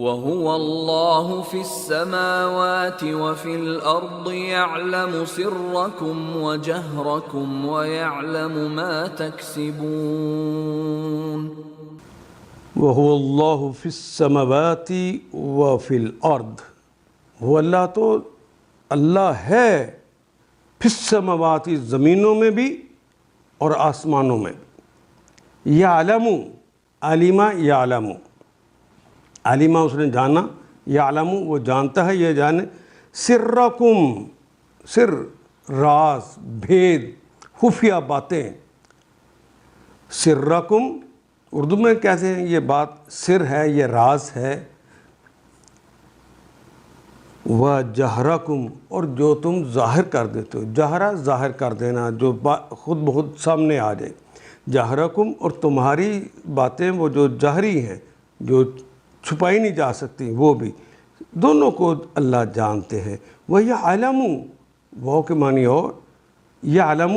وَهُوَ اللَّهُ فِي السَّمَاوَاتِ وَفِي الْأَرْضِ يَعْلَمُ سِرَّكُمْ وَجَهْرَكُمْ وَيَعْلَمُ مَا تَكْسِبُونَ وَهُوَ اللَّهُ فِي السَّمَاوَاتِ وَفِي الْأَرْضِ، وہ اللہ تو اللہ ہے فِي السَّمَاوَاتِ، زمینوں میں بھی اور آسمانوں میں بھی۔ یعلم، علیمہ یعلم، علیمہ اس نے جانا، یعلم وہ جانتا ہے، یہ جانے، سرکم، سر راز، بھید، خفیہ باتیں، سرکم اردو میں کہتے ہیں یہ بات سر ہے، یہ راز ہے، وجہرکم اور جو تم ظاہر کر دیتے ہو، جہرہ ظاہر کر دینا، جو خود بخود سامنے آ جائے، جہرکم اور تمہاری باتیں وہ جو جہری ہیں، جو چھپائی نہیں جا سکتی، وہ بھی، دونوں کو اللہ جانتے ہیں۔ وَيَعْلَمُ، وہ کے معنی اور، یعلم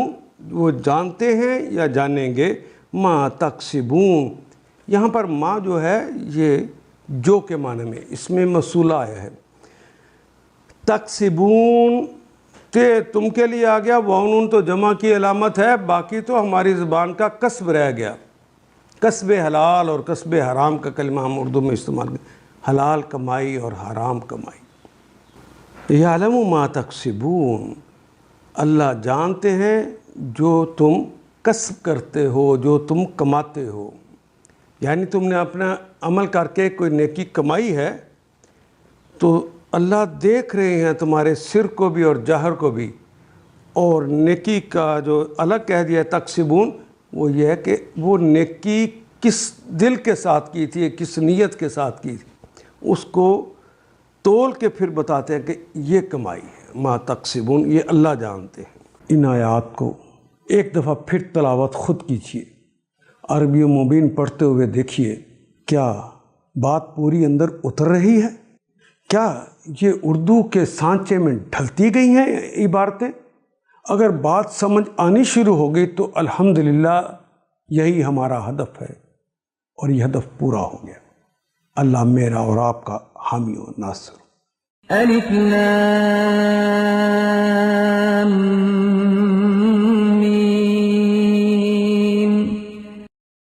وہ جانتے ہیں یا جانیں گے، ما تکسبون، یہاں پر ما جو ہے یہ جو کے معنی میں، اس میں موصولہ آیا ہے۔ تکسبون تے تم کے لیے آ گیا، وَأَنُّن تو جمع کی علامت ہے، باقی تو ہماری زبان کا کسب رہ گیا، کسب حلال اور کسب حرام کا کلمہ ہم اردو میں استعمال کرتے، حلال کمائی اور حرام کمائی۔ یعلم ما تکسبون، اللہ جانتے ہیں جو تم کسب کرتے ہو، جو تم کماتے ہو، یعنی تم نے اپنا عمل کر کے کوئی نیکی کمائی ہے تو اللہ دیکھ رہے ہیں تمہارے سر کو بھی اور جہر کو بھی۔ اور نیکی کا جو الگ کہہ دیا ہے تکسبون، وہ یہ ہے کہ وہ نیکی کس دل کے ساتھ کی تھی، کس نیت کے ساتھ کی تھی، اس کو تول کے پھر بتاتے ہیں کہ یہ کمائی ہے، ما تکسبون، یہ اللہ جانتے ہیں۔ ان آیات کو ایک دفعہ پھر تلاوت خود کیجیے، عربی و مبین پڑھتے ہوئے دیکھیے کیا بات پوری اندر اتر رہی ہے، کیا یہ اردو کے سانچے میں ڈھلتی گئی ہیں عبارتیں۔ اگر بات سمجھ آنی شروع ہو گئی تو الحمدللہ یہی ہمارا ہدف ہے اور یہ ہدف پورا ہو گیا۔ اللہ میرا اور آپ کا حامی و ناصر۔ الف لام